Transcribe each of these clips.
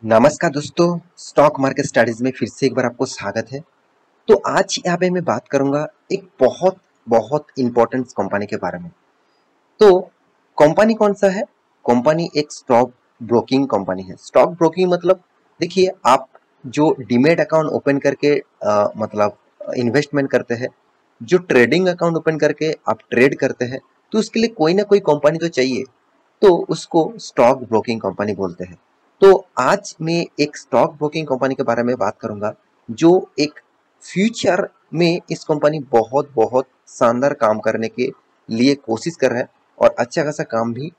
नमस्कार दोस्तों, stock market studies में फिर से एक बार आपको स्वागत है। तो आज यहाँ पे मैं बात करूंगा एक बहुत बहुत इंपॉर्टेंट कंपनी के बारे में। तो कंपनी कौन सा है? कंपनी एक स्टॉक ब्रोकिंग कंपनी है। स्टॉक ब्रोकिंग मतलब देखिए, आप जो डीमेट अकाउंट ओपन करके मतलब इन्वेस्टमेंट करते हैं, जो ट्रेडिंग अकाउंट ओपन करके आप ट्रेड करते हैं, तो उसके लिए कोई ना कोई कंपनी तो चाहिए। तो उसको स्टॉक ब्रोकिंग कंपनी बोलते हैं। तो आज मैं एक स्टॉक ब्रोकिंग कंपनी के बारे में बात करूंगा, जो एक फ्यूचर में इस कंपनी बहुत बहुत शानदार काम करने के लिए कोशिश कर रहा है और अच्छा खासा काम भी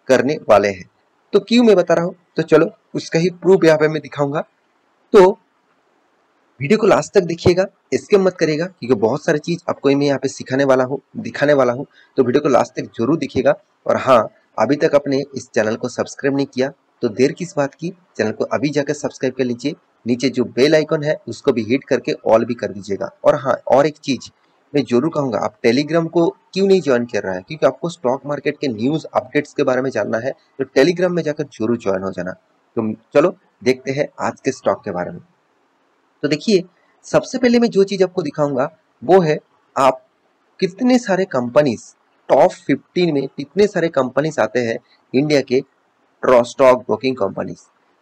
करने वाले हैं। तो क्यों मैं बता रहा हूँ, तो चलो उसका ही प्रूफ यहाँ पे मैं दिखाऊंगा। तो वीडियो को लास्ट तक देखिएगा, स्किप मत करिएगा, क्योंकि बहुत सारी चीज आपको मैं यहाँ पे सिखाने वाला हूँ, दिखाने वाला हूँ। तो वीडियो को लास्ट तक जरूर देखिएगा। और हाँ, अभी तक आपने इस चैनल को सब्सक्राइब नहीं किया तो देर किस बात की, चैनल को अभी जाकर सब्सक्राइब कर लीजिए। नीचे जो बेल आइकन है उसको भी हिट करके ऑल भी कर दीजिएगा। और हाँ, और एक चीज मैं जरूर कहूंगा, आप टेलीग्राम को क्यों नहीं ज्वाइन कर रहा है, क्योंकि आपको स्टॉक मार्केट के न्यूज अपडेट्स के बारे में जानना है, तो टेलीग्राम में जाकर जरूर ज्वाइन हो जाना। तो चलो देखते हैं आज के स्टॉक के बारे में। तो देखिए, सबसे पहले मैं जो चीज आपको दिखाऊंगा वो है, आप कितने सारे कंपनीज टॉप 15 में कितने सारे कंपनीज आते हैं इंडिया के स्टॉक ब्रोकिंग कंपनीज,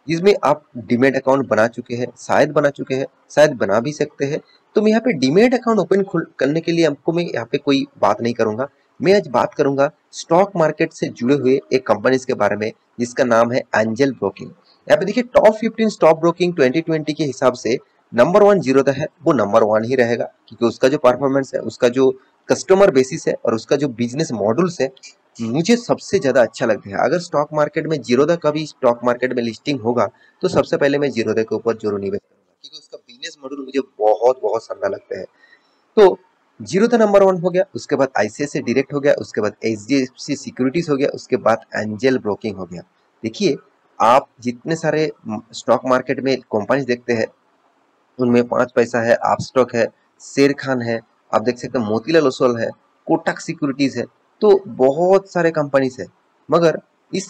जिसमें आप डीमेट अकाउंट बना चुके हैं, शायद बना चुके हैं, शायद बना भी सकते हैं। तो मैं यहाँ पे डीमेट अकाउंट ओपन करने के लिए आपको मैं यहाँ पे कोई बात नहीं करूंगा। मैं आज बात करूंगा स्टॉक मार्केट से जुड़े हुए एक कंपनीज के बारे में, जिसका नाम है एंजल ब्रोकिंग। यहाँ पे देखिए, टॉप 15 स्टॉक ब्रोकिंग 2020 के हिसाब से नंबर वन जीरोधा है, वो नंबर वन ही रहेगा, क्योंकि उसका जो परफॉर्मेंस है, उसका जो कस्टमर बेसिस है और उसका जो बिजनेस मॉडल्स है, मुझे सबसे ज्यादा अच्छा लगता है। अगर स्टॉक मार्केट में जीरोधा का भी स्टॉक मार्केट में लिस्टिंग होगा, तो सबसे पहले मैं जीरोधा के ऊपर जरूर निवेश करूंगा, क्योंकि उसका बिजनेस मॉडल मुझे बहुत बहुत शानदार लगता है। तो जीरोधा नंबर वन हो गया, उसके बाद आईसीआईसीआई डायरेक्ट हो गया, उसके बाद एचडीएफसी सिक्योरिटीज हो गया, उसके बाद एंजल ब्रोकिंग हो गया। देखिए, आप जितने सारे स्टॉक मार्केट में कंपनीज देखते हैं, उनमें 5 पैसा है, आप स्टॉक है, शेर खान है, आप देख सकते हैं मोतीलाल ओसवाल है, कोटक सिक्योरिटीज है। तो बहुत सारे कंपनीज है, मगर इस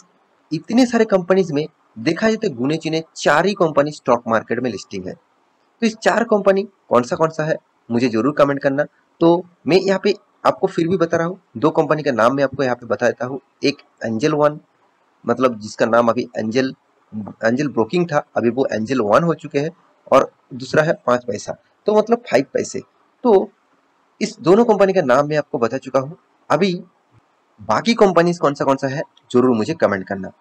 इतने सारे कंपनीज में देखा जाए तो गुने चुने 4 ही कंपनी स्टॉक मार्केट में लिस्टिंग है। तो इस 4 कंपनी कौन सा है, मुझे जरूर कमेंट करना। तो मैं यहाँ पे आपको फिर भी बता रहा हूँ, 2 कंपनी का नाम मैं आपको यहाँ पे बता देता हूँ। एक एंजल वन, मतलब जिसका नाम अभी एंजल एंजल ब्रोकिंग था, अभी वो एंजल वन हो चुके हैं। और दूसरा है 5 पैसा, तो मतलब 5 पैसे। तो इस दोनों कंपनी का नाम मैं आपको बता चुका हूँ। अभी बाकी कंपनीज कौन सा है, जरूर मुझे कमेंट करना।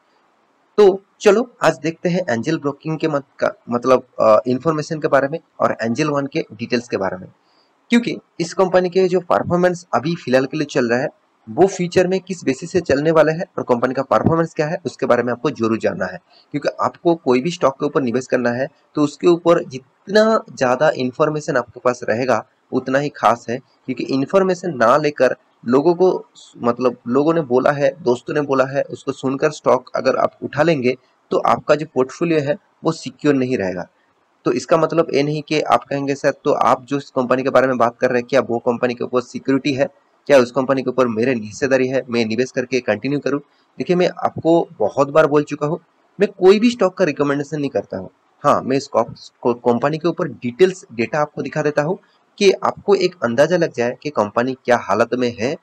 तो चलो आज देखते हैं एंजल ब्रोकिंग के मतलब इंफॉर्मेशन के बारे में और एंजल वन के डिटेल्स के बारे में। क्योंकि इस कंपनी के जो परफॉर्मेंस अभी फिलहाल के लिए चल रहा है, वो फ्यूचर में किस बेसिस से चलने वाला है और कंपनी का परफॉर्मेंस क्या है, उसके बारे में आपको जरूर जानना है। क्योंकि आपको कोई भी स्टॉक के ऊपर निवेश करना है, तो उसके ऊपर जितना ज्यादा इंफॉर्मेशन आपके पास रहेगा, उतना ही खास है। क्योंकि इंफॉर्मेशन ना लेकर लोगों को, मतलब लोगों ने बोला है, दोस्तों ने बोला है, उसको सुनकर स्टॉक अगर आप उठा लेंगे, तो आपका जो पोर्टफोलियो है वो सिक्योर नहीं रहेगा। तो इसका मतलब ये नहीं कि आप कहेंगे सर, तो आप जो इस कंपनी के बारे में बात कर रहे हैं, क्या वो कंपनी के ऊपर सिक्योरिटी है, क्या उस कंपनी के ऊपर मेरे हिस्सेदारी है, मैं निवेश करके कंटिन्यू करूं? देखिए, मैं आपको बहुत बार बोल चुका हूं, मैं कोई भी स्टॉक का रिकमेंडेशन नहीं करता हूं। हाँ, मैं स्टॉक कंपनी के ऊपर डिटेल्स डेटा आपको दिखा देता हूं, कि आपको एक अंदाजा लग जाए कि कंपनी क्या हालत में है,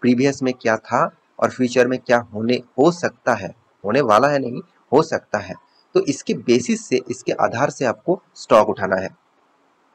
प्रीवियस में क्या था, और फ्यूचर में क्या होने हो सकता है। होने वाला है नहीं, हो सकता है। तो इसके बेसिस से, इसके आधार से आपको स्टॉक उठाना है।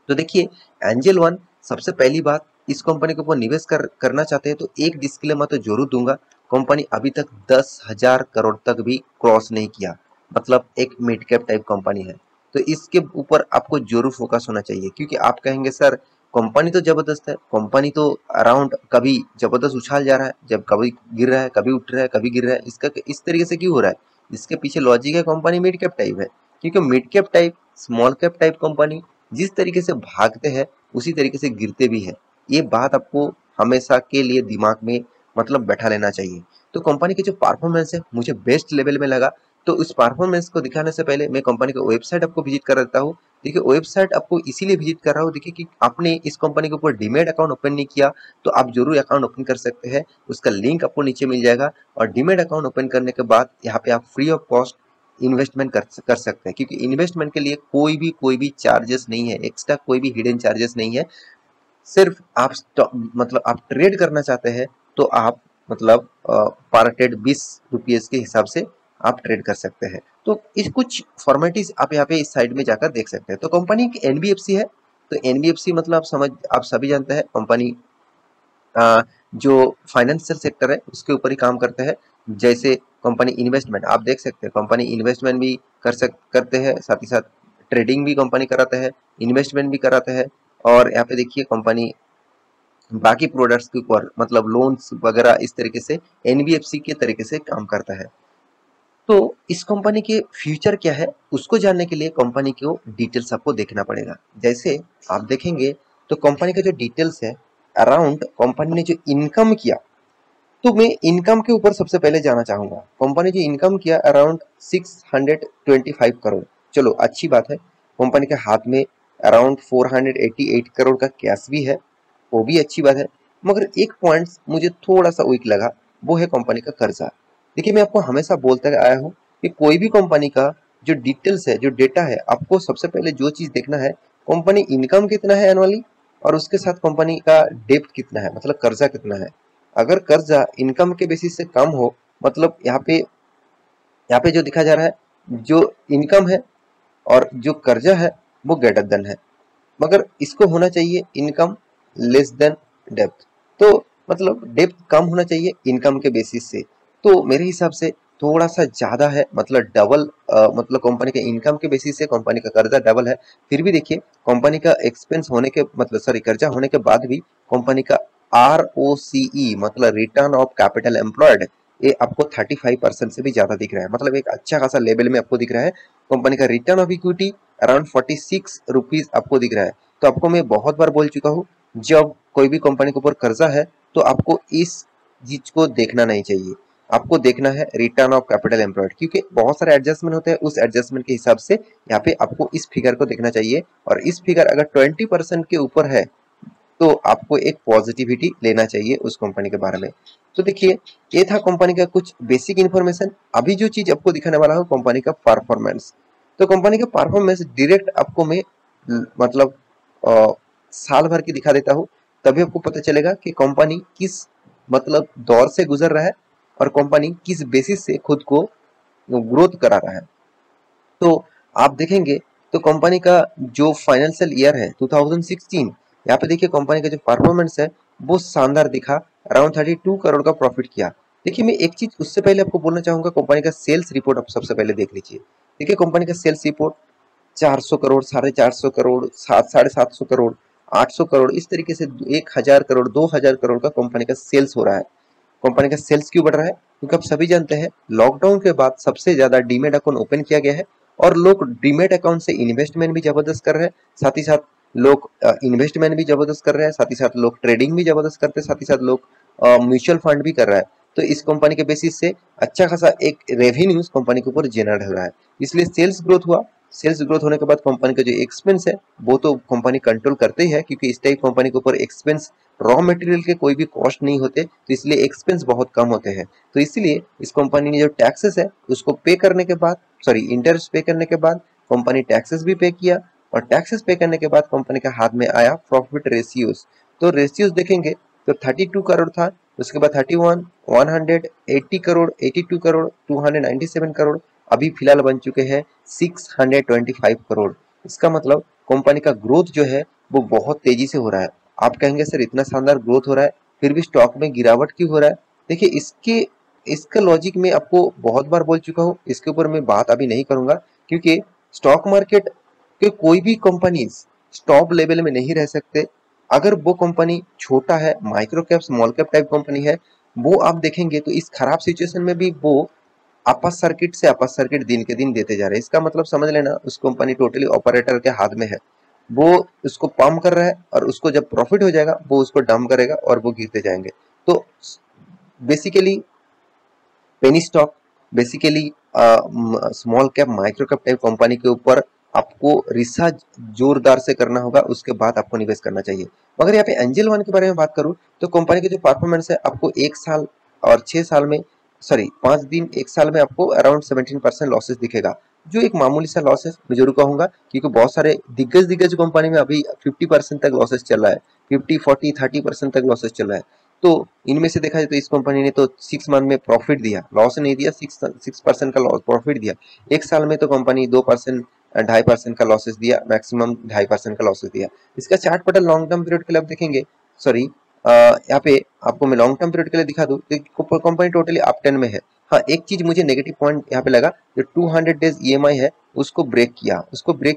तो देखिए, एंजल वन, सबसे पहली बात, इस कंपनी के ऊपर निवेश करना चाहते हैं तो एक डिस्क्लेमर तो जरूर दूंगा, कंपनी अभी तक 10,000 करोड़ तक भी क्रॉस नहीं किया, मतलब एक मिड कैप टाइप कंपनी है। तो इसके ऊपर आपको जरूर फोकस होना चाहिए, क्योंकि आप कहेंगे सर, कंपनी तो जबरदस्त है, कंपनी तो अराउंड कभी जबरदस्त उछाल जा रहा है, जब कभी गिर रहा है, कभी उठ रहा है, कभी गिर रहा है, इसका इस तरीके से क्यों हो रहा है? इसके पीछे लॉजिक है, कंपनी मिड कैप टाइप है। क्योंकि mid cap type, small cap type company जिस तरीके से भागते हैं, उसी तरीके से गिरते भी है। ये बात आपको हमेशा के लिए दिमाग में मतलब बैठा लेना चाहिए। तो कंपनी की जो परफॉर्मेंस है, मुझे बेस्ट लेवल में लगा। तो उस परफॉर्मेंस को दिखाने से पहले मैं कंपनी का वेबसाइट आपको विजिट कर देता हूँ। देखिए, वेबसाइट आपको इसीलिए विजिट कर रहा हूँ, देखिए कि आपने इस कंपनी के ऊपर डीमेट अकाउंट ओपन नहीं किया, तो आप जरूर अकाउंट ओपन कर सकते हैं। उसका लिंक आपको नीचे मिल जाएगा। और डीमेट अकाउंट ओपन करने के बाद यहाँ पे आप फ्री ऑफ कॉस्ट इन्वेस्टमेंट कर सकते हैं, क्योंकि इन्वेस्टमेंट के लिए कोई भी चार्जेस नहीं है, एक्स्ट्रा कोई भी हिडन चार्जेस नहीं है। सिर्फ आप मतलब आप ट्रेड करना चाहते हैं तो आप मतलब पर ट्रेड 20 रुपीज के हिसाब से आप ट्रेड कर सकते हैं। तो इस कुछ फॉर्मेलिटीज आप यहाँ पे इस साइड में जाकर देख सकते हैं। तो कंपनी की एनबीएफसी है, तो एनबीएफसी मतलब आप सभी जानते हैं कंपनी जो फाइनेंशियल सेक्टर है उसके ऊपर ही काम करते हैं। जैसे कंपनी इन्वेस्टमेंट आप देख सकते हैं, कंपनी इन्वेस्टमेंट भी करते हैं, साथ ही साथ ट्रेडिंग भी कंपनी कराते हैं, इन्वेस्टमेंट भी कराते हैं। और यहाँ पे देखिए कंपनी बाकी प्रोडक्ट्स के ऊपर मतलब लोन्स वगैरह इस तरीके से एनबीएफसी के तरीके से काम करता है। तो इस कंपनी के फ्यूचर क्या है उसको जानने के लिए कंपनी को डिटेल्स आपको देखना पड़ेगा। जैसे आप देखेंगे तो कंपनी का जो डिटेल्स है, अराउंड कंपनी ने जो इनकम किया, तो मैं इनकम के ऊपर सबसे पहले जाना चाहूंगा। कंपनी जो इनकम किया अराउंड 625 करोड़, चलो अच्छी बात है। कंपनी के हाथ में अराउंड 488 करोड़ का कैश भी है, वो भी अच्छी बात है। मगर एक पॉइंट मुझे थोड़ा सा वीक लगा, वो है कंपनी का कर्जा। देखिए मैं आपको हमेशा बोलता आया हूँ कि कोई भी कंपनी का जो डिटेल्स है, जो डेटा है, आपको सबसे पहले जो चीज देखना है कंपनी इनकम कितना है एनुअली, और उसके साथ कंपनी का डेप्ट कितना है, मतलब कर्जा कितना है। अगर कर्जा इनकम के बेसिस से कम हो, मतलब यहाँ पे जो दिखा जा रहा है जो इनकम है और जो कर्जा है वो ग्रेटर देन है, मगर इसको होना चाहिए इनकम लेस देन डेप्थ। तो मतलब डेप्थ कम होना चाहिए इनकम के बेसिस से। तो मेरे हिसाब से थोड़ा सा ज्यादा है, मतलब डबल, मतलब कंपनी के इनकम के बेसिस से कंपनी का कर्जा डबल है। फिर भी देखिए कंपनी का एक्सपेंस होने के मतलब सॉरी कर्जा होने के बाद भी कंपनी का ROCE मतलब रिटर्न ऑफ कैपिटल एम्प्लॉयड, ये आपको 35% से भी ज्यादा दिख रहा है, मतलब एक अच्छा खासा लेवल में आपको दिख रहा है। कंपनी का return of equity around 46 rupees आपको दिख रहा है। तो आपको मैं बहुत बार बोल चुका हूँ, जब कोई भी कंपनी के ऊपर कर्जा है तो आपको इस चीज को देखना नहीं चाहिए, आपको देखना है रिटर्न ऑफ कैपिटल एम्प्लॉयड, क्योंकि बहुत सारे एडजस्टमेंट होते हैं, उस एडजस्टमेंट के हिसाब से यहाँ पे आपको इस फिगर को देखना चाहिए। और इस फिगर अगर 20% के ऊपर है तो आपको एक पॉजिटिविटी लेना चाहिए उस कंपनी के बारे में। तो देखिए ये था कंपनी का कुछ बेसिक इन्फॉर्मेशन। अभी जो चीज आपको दिखाने वाला हूँ कंपनी का परफॉर्मेंस। तो कंपनी का परफॉर्मेंस डायरेक्ट आपको मैं मतलब साल भर की दिखा देता हूँ, तभी आपको पता चलेगा कि कंपनी किस मतलब दौर से गुजर रहा है और कंपनी किस बेसिस से खुद को ग्रोथ करा रहा है। तो आप देखेंगे तो कंपनी का जो फाइनेंशियल ईयर है 2016, यहाँ पे देखिए कंपनी का जो परफॉर्मेंस है वो शानदार दिखा, अराउंड 32 करोड़ का प्रॉफिट किया। देखिए मैं एक चीज उससे पहले आपको बोलना चाहूंगा, कंपनी का सेल्स रिपोर्ट आप सबसे पहले देख लीजिए। देखिए कंपनी का सेल्स रिपोर्ट 400 करोड़, 450 करोड़, 750 करोड़, 800 करोड़, इस तरीके से 1000 करोड़, 2000 करोड़ का कंपनी का सेल्स हो रहा है। कंपनी का सेल्स क्यों बढ़ रहा है, क्योंकि आप सभी जानते हैं लॉकडाउन के बाद सबसे ज्यादा डीमेट अकाउंट ओपन किया गया है और लोग डीमेट अकाउंट से इन्वेस्टमेंट भी जबरदस्त कर रहे हैं, साथ ही साथ लोग इन्वेस्टमेंट भी जबरदस्त कर रहे हैं, साथ ही साथ लोग ट्रेडिंग भी जबरदस्त करते हैं, साथ ही साथ लोग म्यूचुअल फंड भी कर रहा है। तो इस कंपनी के बेसिस से अच्छा खासा एक रेवेन्यू कंपनी के ऊपर जनरेट हो रहा है, इसलिए सेल्स ग्रोथ हुआ। सेल्स ग्रोथ होने के बाद कंपनी का जो एक्सपेंस है वो तो कंपनी कंट्रोल करते ही है, क्योंकि इस टाइप कंपनी के ऊपर एक्सपेंस रॉ मटेरियल के कोई भी कॉस्ट नहीं होते, तो इसलिए एक्सपेंस बहुत कम होते हैं। तो इसलिए इस कंपनी ने जो टैक्सेस है उसको पे करने के बाद, सॉरी इंटरेस्ट पे करने के बाद कंपनी टैक्सेस भी पे किया, और टैक्सेस पे करने के बाद कंपनी के हाथ में आया प्रॉफिट रेशियोज। तो रेशियोज देखेंगे तो 32 करोड़ था, उसके बाद 31, 180 करोड़, 82 करोड़, 297 करोड़, अभी फिलहाल बन चुके हैं 625 करोड़। इसका मतलब कंपनी का ग्रोथ जो है वो बहुत तेजी से हो रहा है। आप कहेंगे सर इतना शानदार ग्रोथ हो रहा है फिर भी स्टॉक में गिरावट क्यों हो रहा है। देखिए इसका लॉजिक मैं आपको बहुत बार बोल चुका हूँ, इसके ऊपर मैं बात अभी नहीं करूंगा, क्योंकि स्टॉक मार्केट के कोई भी कंपनीज टॉप लेवल में नहीं रह सकते। अगर वो कंपनी छोटा है, micro cap small cap type company है, वो आप देखेंगे तो इस खराब सिचुएशन में भी वो अपर सर्किट से अपर सर्किट दिन के दिन देते जा रहे हैं। इसका मतलब समझ लेना उस कंपनी टोटली ऑपरेटर के हाथ में है, वो उसको पंप कर रहा है और उसको जब प्रॉफिट हो जाएगा वो उसको डंप करेगा और वो गिरते जाएंगे। तो basically penny stock, basically small cap micro cap type company के ऊपर आपको रिसर्च जोरदार से करना होगा, उसके बाद आपको निवेश करना चाहिए। मगर यहाँ पे एंजल वन के बारे में बात करूं तो कंपनी की जो परफॉर्मेंस है आपको 1 साल और 6 साल में सॉरी 5 दिन एक साल में आपको अराउंड 17% लॉसेस दिखेगा, जो एक मामूली सा लॉस है मैं जरूर कहूंगा, क्योंकि बहुत सारे दिग्गज कंपनी में अभी 50% तक लॉसेस चल रहा है, 50 40 30% तक लॉसेस चल रहा है। तो इनमें से देखा जाए तो इस कंपनी ने तो 6 मंथ में प्रॉफिट दिया, लॉस नहीं दिया, 6% का लॉस प्रॉफिट दिया। एक साल में तो कंपनी 2% 2.5% का लॉसेस दिया, मैक्सिमम 2.5% का लॉसेस दिया। इसका चार्ट पटल लॉन्ग टर्म पीरियड के लिए आप देखेंगे, सॉरी यहाँ पे आपको मैं लॉन्ग टर्म पीरियड के लिए दिखा दूं, कंपनी टोटली अप ट्रेंड में है। हाँ, एक चीज मुझे नेगेटिव पॉइंट यहाँ पे लगा, जो 200 डेज ईएमआई है उसको ब्रेक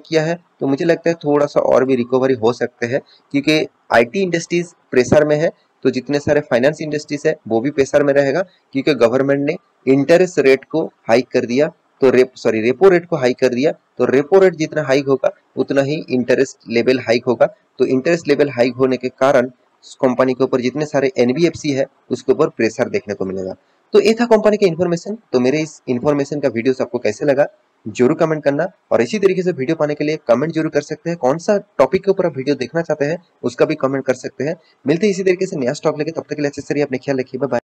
किया है, तो मुझे लगता है थोड़ा सा और भी रिकवरी हो सकते हैं, क्योंकि आईटी इंडस्ट्रीज प्रेशर में है, तो जितने सारे फाइनेंस इंडस्ट्रीज है वो भी प्रेशर में रहेगा, क्योंकि गवर्नमेंट ने इंटरेस्ट रेट को हाइक कर दिया, तो रेपो रेट को हाइक कर दिया, तो रेपो रेट जितना हाइक होगा उतना ही इंटरेस्ट लेवल हाइक होगा। तो इंटरेस्ट लेवल हाइक होने के कारण कंपनी के ऊपर जितने सारे एनबीएफसी है उसके ऊपर प्रेशर देखने को मिलेगा। तो ये था कंपनी का इन्फॉर्मेशन। तो मेरे इस इन्फॉर्मेशन का वीडियो आपको कैसे लगा जरूर कमेंट करना, और इसी तरीके से वीडियो पाने के लिए कमेंट जरूर कर सकते हैं, कौन सा टॉपिक के ऊपर आप वीडियो देखना चाहते हैं उसका भी कमेंट कर सकते हैं। मिलते हैं इसी तरीके से नया स्टॉक लेके, तब तक के लिए अच्छे से रहिए, अपने ख्याल रखिए, बाय बाय।